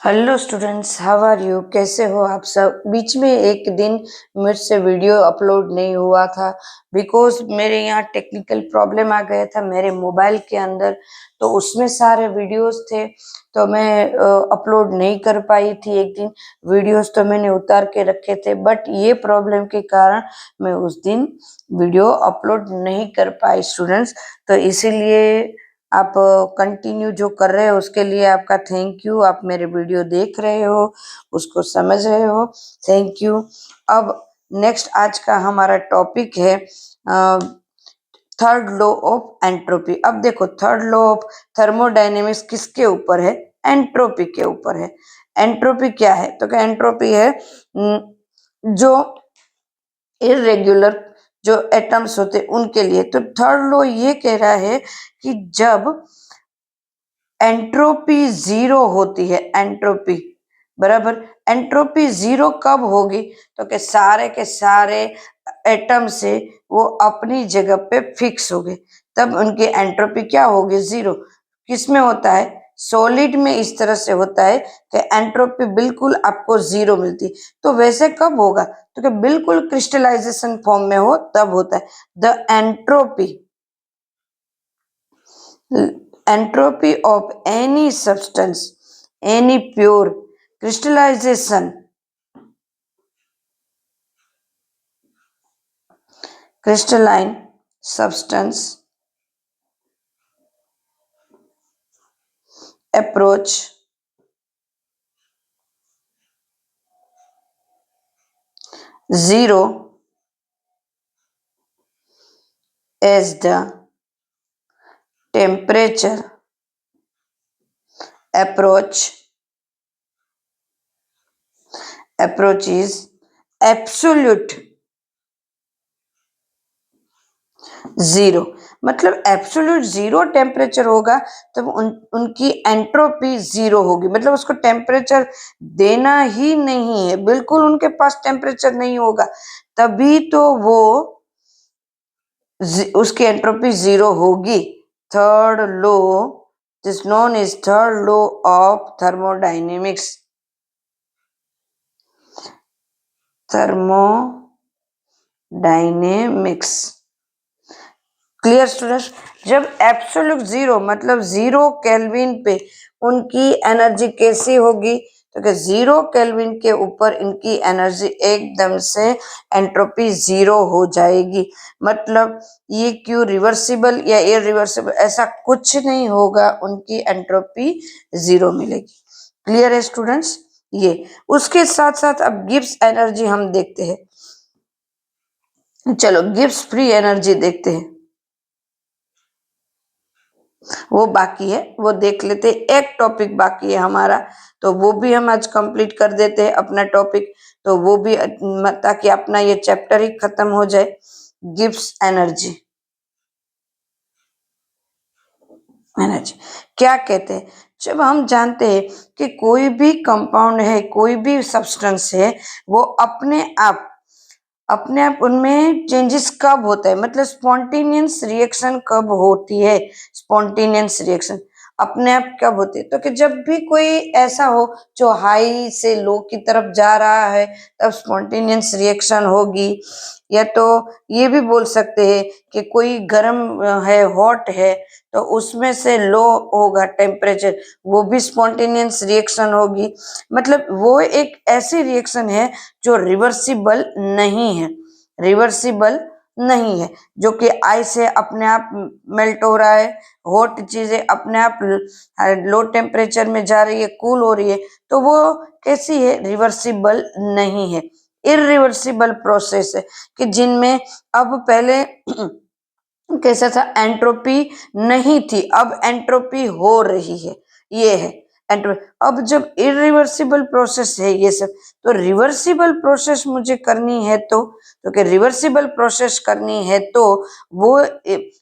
Hello students, how are you? कैसे हो आप सब? बीच में एक दिन मुझसे वीडियो अपलोड नहीं हुआ था बिकॉज मेरे यहाँ टेक्निकल प्रॉब्लम आ गया था मेरे मोबाइल के अंदर। तो उसमें सारे वीडियोस थे तो मैं अपलोड नहीं कर पाई थी। एक दिन वीडियोस तो मैंने उतार के रखे थे बट ये प्रॉब्लम के कारण मैं उस दिन वीडियो अपलोड नहीं कर पाई स्टूडेंट्स। तो इसीलिए आप कंटिन्यू जो कर रहे हो उसके लिए आपका थैंक यू। आप मेरे वीडियो देख रहे हो, उसको समझ रहे हो, थैंक यू। अब नेक्स्ट आज का हमारा टॉपिक है थर्ड लॉ ऑफ एंट्रोपी। अब देखो, थर्ड लॉ ऑफ थर्मोडायनेमिक्स किसके ऊपर है? एंट्रोपी के ऊपर है। एंट्रोपी क्या है? तो क्या एंट्रोपी है जो इरेग्युलर जो एटम्स होते उनके लिए। तो थर्ड लॉ ये कह रहा है कि जब एंट्रोपी जीरो होती है, एंट्रोपी बराबर, एंट्रोपी जीरो कब होगी? तो के सारे एटम से वो अपनी जगह पे फिक्स हो गए, तब उनकी एंट्रोपी क्या होगी? जीरो। किसमें होता है? सॉलिड में इस तरह से होता है कि एंट्रोपी बिल्कुल आपको जीरो मिलती है। तो वैसे कब होगा? तो कि बिल्कुल क्रिस्टलाइजेशन फॉर्म में हो तब होता है। The entropy of any substance, any pure crystallization, crystalline substance approach zero as the temperature approach is absolute zero. मतलब एब्सोल्यूट जीरो टेम्परेचर होगा तब उनकी एंट्रोपी जीरो होगी। मतलब उसको टेम्परेचर देना ही नहीं है, बिल्कुल उनके पास टेम्परेचर नहीं होगा तभी तो वो उसकी एंट्रोपी जीरो होगी। Third law is known as third law of thermodynamics. Thermodynamics clear students? जब एब्सोल्यूट जीरो मतलब जीरो केल्विन पे उनकी एनर्जी कैसी होगी? तो कि जीरो केल्विन के ऊपर इनकी एनर्जी एकदम से एंट्रोपी जीरो हो जाएगी। मतलब ये क्यों रिवर्सिबल या इरिवर्सिबल ऐसा कुछ नहीं होगा, उनकी एंट्रोपी जीरो मिलेगी। क्लियर है स्टूडेंट्स? ये उसके साथ साथ अब गिब्स एनर्जी हम देखते हैं। चलो गिब्स फ्री एनर्जी देखते हैं, वो बाकी है, वो देख लेते। एक टॉपिक बाकी है हमारा, तो वो भी हम आज कंप्लीट कर देते हैं अपना टॉपिक। तो वो भी ताकि अपना ये चैप्टर ही खत्म हो जाए। गिब्स एनर्जी, एनर्जी क्या कहते हैं? जब हम जानते हैं कि कोई भी कंपाउंड है, कोई भी सब्सटेंस है, वो अपने आप उनमें चेंजेस कब होता है? मतलब स्पॉन्टेनियस रिएक्शन कब होती है? स्पॉन्टेनियस रिएक्शन अपने आप कब होती है? तो कि जब भी कोई ऐसा हो जो हाई से लो की तरफ जा रहा है तब स्पॉन्टेनियस रिएक्शन होगी। या तो ये भी बोल सकते हैं कि कोई गर्म है, हॉट है, तो उसमें से लो होगा टेम्परेचर, वो भी स्पॉन्टेनियस रिएक्शन होगी। मतलब वो एक ऐसी रिएक्शन है जो रिवर्सिबल नहीं है, रिवर्सिबल नहीं है, जो कि आई से अपने आप मेल्ट हो रहा है, हॉट चीजें अपने आप लो टेम्परेचर में जा रही है, कूल हो रही है, तो वो कैसी है? रिवर्सिबल नहीं है, इरिवर्सिबल प्रोसेस है। कि जिनमें अब पहले कैसा था? एंट्रोपी नहीं थी, अब एंट्रोपी हो रही है, ये है एंट्रोपी। अब जब इरिवर्सिबल प्रोसेस है ये सब, तो रिवर्सिबल प्रोसेस मुझे करनी है तो कि रिवर्सिबल प्रोसेस करनी है तो वो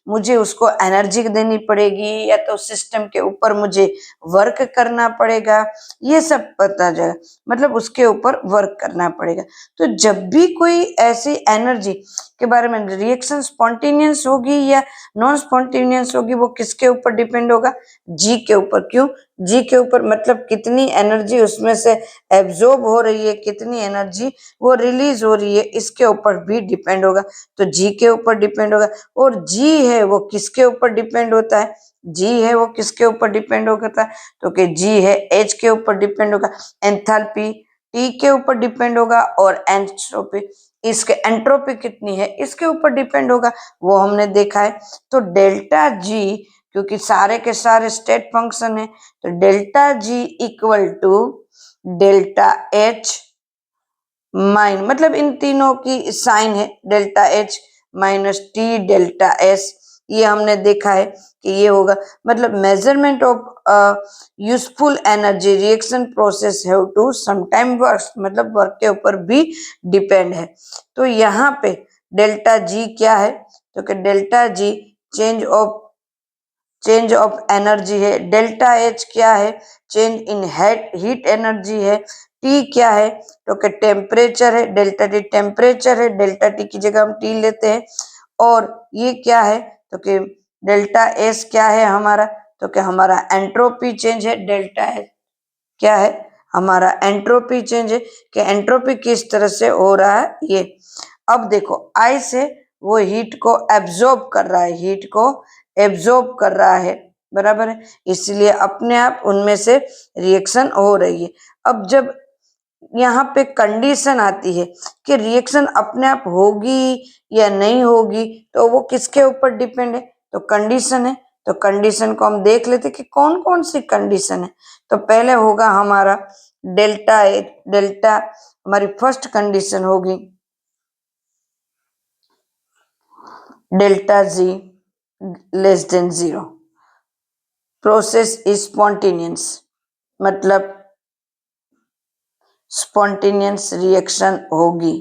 मुझे उसको एनर्जी देनी पड़ेगी या तो सिस्टम के ऊपर मुझे वर्क करना पड़ेगा, ये सब पता जाएगा। मतलब उसके ऊपर वर्क करना पड़ेगा। तो जब भी कोई ऐसी एनर्जी के बारे में रिएक्शन स्पॉन्टेनियस होगी या नॉन स्पॉन्टेनियस होगी, वो किसके ऊपर डिपेंड होगा? जी के ऊपर। क्यों जी के ऊपर? मतलब कितनी एनर्जी उसमें से एब्जॉर्ब हो रही है, कितनी एनर्जी वो रिलीज हो रही है, इसके ऊपर भी डिपेंड होगा। तो जी के ऊपर डिपेंड होगा। और जी है वो किसके ऊपर डिपेंड होता है, जी है वो किसके ऊपर डिपेंड होता है, तो कि जी है एच के ऊपर डिपेंड होगा, एंथैल्पी टी के ऊपर डिपेंड होगा, और एंट्रोपी, इसके एंट्रोपी कितनी है इसके ऊपर डिपेंड होगा, वो हमने देखा है। तो डेल्टा जी, क्योंकि सारे के सारे स्टेट फंक्शन है, तो delta G equal to delta H minus, मतलब इन तीनों की साइन है, delta H minus T delta S, ये हमने देखा है कि ये होगा। मतलब measurement of useful energy reaction process have to sometime work, मतलब वर्क के ऊपर भी डिपेंड है। तो यहाँ पे डेल्टा जी क्या है, तो कि delta G change of energy है, डेल्टा एच क्या है, चेंज इन हीट एनर्जी है, टी क्या है, तो कि टेम्परेचर है, डेल्टा टी टेम्परेचर है, डेल्टा टी की जगह हम टी लेते हैं। और ये क्या है, तो कि डेल्टा एस क्या है हमारा, तो कि हमारा एंट्रोपी चेंज है, डेल्टा एस क्या है हमारा एंट्रोपी चेंज है, कि एंट्रोपी किस तरह से हो रहा है ये। अब देखो आई से वो हीट को एब्जॉर्ब कर रहा है, हीट को एब्जॉर्ब कर रहा है, बराबर है, इसलिए अपने आप उनमें से रिएक्शन हो रही है। अब जब यहाँ पे कंडीशन आती है कि रिएक्शन अपने आप होगी या नहीं होगी, तो वो किसके ऊपर डिपेंड है, तो कंडीशन है। तो कंडीशन को हम देख लेते कि कौन कौन सी कंडीशन है। तो पहले होगा हमारा डेल्टा एच, डेल्टा हमारी फर्स्ट कंडीशन होगी delta G less than 0, process is spontaneous, मतलब स्पॉन्टेनियस रिएक्शन होगी।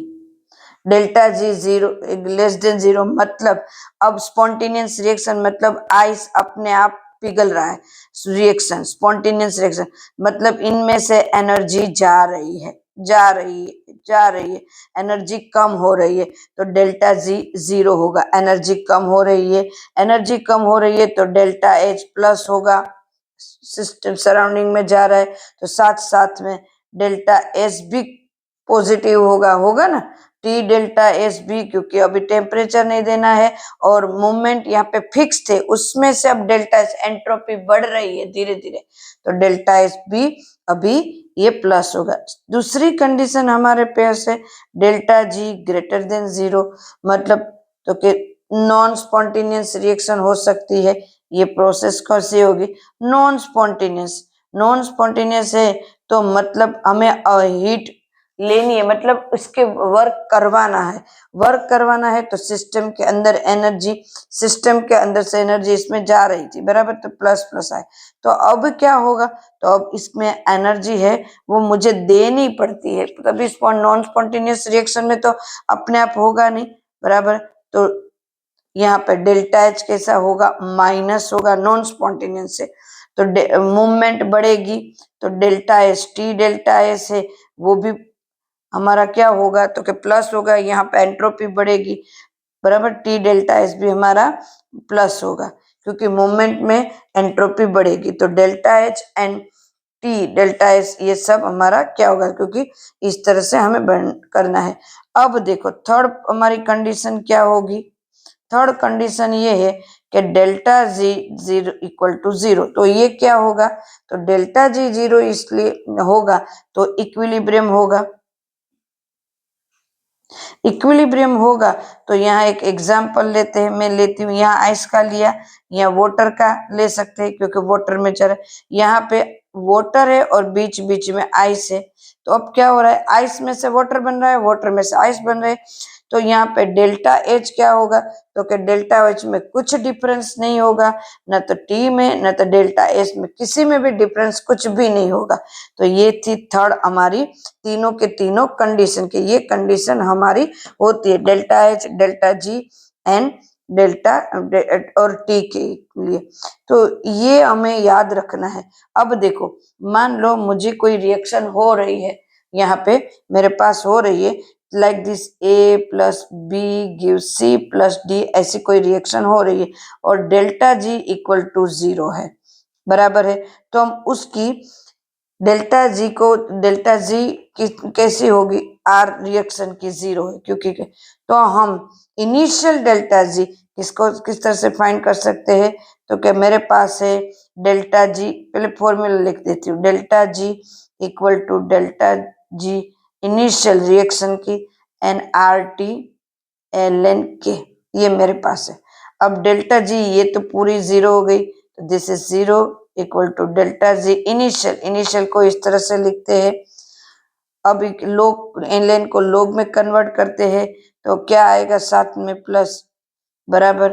डेल्टा जी 0 लेस देन 0 मतलब अब स्पॉन्टेनियस रिएक्शन मतलब आइस अपने आप पिघल रहा है, रिएक्शन स्पॉन्टेनियस रिएक्शन मतलब इनमें से एनर्जी जा रही है, जा रही है, एनर्जी कम हो रही है, तो डेल्टा जी 0 होगा, एनर्जी कम हो रही है, एनर्जी कम हो रही है तो डेल्टा एच प्लस होगा, सिस्टम सराउंडिंग में जा रहा है, तो साथ साथ में डेल्टा एस भी पॉजिटिव होगा ना, टी डेल्टा एस भी, क्योंकि अभी टेम्परेचर नहीं देना है और मूवमेंट यहाँ पे फिक्स थे, उसमें से अब डेल्टा एस एंट्रोपी बढ़ रही है धीरे धीरे, तो डेल्टा एस भी अभी ये प्लस होगा। दूसरी कंडीशन हमारे पास है डेल्टा जी ग्रेटर देन 0, मतलब तो कि नॉन स्पॉन्टेनियस रिएक्शन हो सकती है, ये प्रोसेस कैसी होगी, नॉन स्पॉन्टेनियस है, तो मतलब हमें हीट लेनी है, मतलब उसके वर्क करवाना है तो सिस्टम के अंदर एनर्जी, सिस्टम के अंदर से एनर्जी इसमें जा रही थी, बराबर, तो प्लस प्लस आए, तो अब क्या होगा, तो अब इसमें एनर्जी है वो मुझे देनी पड़ती है, तभी नॉन स्पॉन्टेनियस रिएक्शन में तो अपने आप होगा नहीं, बराबर। तो यहाँ पे डेल्टा एच कैसा होगा, माइनस होगा नॉन स्पॉन्टेनियस से, तो मूवमेंट बढ़ेगी, तो delta S T delta S है वो भी हमारा क्या होगा, तो कि प्लस होगा, यहाँ पे एंट्रोपी बढ़ेगी, बराबर, टी डेल्टा एस भी हमारा प्लस होगा, क्योंकि मूवमेंट में एंट्रोपी बढ़ेगी, तो delta H and T delta S ये सब हमारा क्या होगा, क्योंकि इस तरह से हमें करना है। अब देखो थर्ड हमारी कंडीशन क्या होगी, थर्ड कंडीशन ये है कि डेल्टा जी 0 इक्वल टू 0, तो ये क्या होगा, तो डेल्टा जी 0 इसलिए होगा तो इक्विलिब्रियम होगा, इक्विलिब्रियम होगा। तो यहाँ एक एग्जांपल लेते हैं, मैं लेती हूँ, यहाँ आइस का लिया, यहाँ वाटर का ले सकते हैं क्योंकि वाटर में चल रहा है, यहाँ पे वाटर है और बीच बीच में आइस है, तो अब क्या हो रहा है, आइस में से वाटर बन रहा है, वाटर में से आइस बन रहे हैं, तो यहाँ पे डेल्टा एच क्या होगा, तो कि डेल्टा एच में कुछ डिफरेंस नहीं होगा, न तो टी में न तो डेल्टा एच में, किसी में भी डिफरेंस कुछ भी नहीं होगा। तो ये थी थर्ड हमारी तीनों के तीनों कंडीशन की, ये कंडीशन हमारी होती है delta H delta G and delta और टी के लिए, तो ये हमें याद रखना है। अब देखो मान लो मुझे कोई रिएक्शन हो रही है, यहाँ पे मेरे पास हो रही है like this A plus B give C plus D, ऐसी कोई रिएक्शन हो रही है और डेल्टा जी इक्वल टू 0 है, बराबर है, तो हम उसकी डेल्टा जी कैसी होगी, आर रिएक्शन की 0 है क्योंकि तो हम इनिशियल डेल्टा जी किसको किस तरह से फाइंड कर सकते हैं, तो क्या मेरे पास है डेल्टा जी, पहले फॉर्मूला लिख देती हूँ, delta G equal to delta G initial reaction की n R T L N K, ये मेरे पास है। अब डेल्टा जी ये तो पूरी 0 हो गई, तो this is 0 equal to delta G initial, initial को इस तरह से लिखते हैं। अब लोग एन को लोग में कन्वर्ट करते हैं तो क्या आएगा, साथ में प्लस बराबर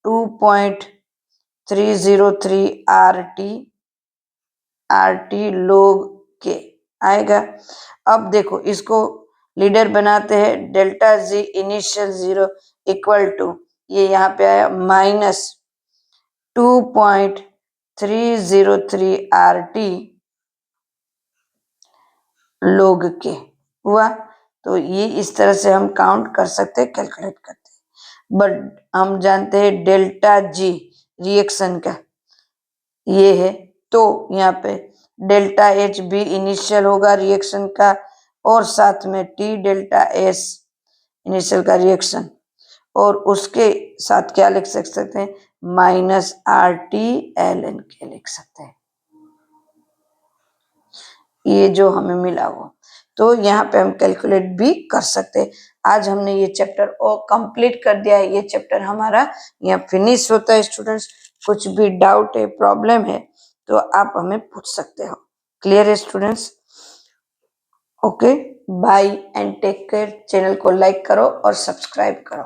2.303 आर टी लोग के आएगा। अब देखो इसको लीडर बनाते हैं, delta G initial 0 equal to ये यहाँ पे आया माइनस 2.303 आर टी लोग के हुआ। तो ये इस तरह से हम काउंट कर सकते हैं, कैलकुलेट करते हैं। बट हम जानते हैं डेल्टा जी रिएक्शन का ये है, तो यहाँ पे डेल्टा एच भी इनिशियल होगा रिएक्शन का, और साथ में टी डेल्टा एस इनिशियल का रिएक्शन, और उसके साथ क्या लिख सकते हैं, minus R T L N के लिख सकते हैं, ये जो हमें मिला वो। तो यहाँ पे हम कैलकुलेट भी कर सकते हैं। आज हमने ये चैप्टर और कंप्लीट कर दिया है, ये चैप्टर हमारा यहाँ फिनिश होता है। स्टूडेंट्स कुछ भी डाउट है, प्रॉब्लम है तो आप हमें पूछ सकते हो। क्लियर है students? Okay, bye and take care. Channel को लाइक करो और सब्सक्राइब करो।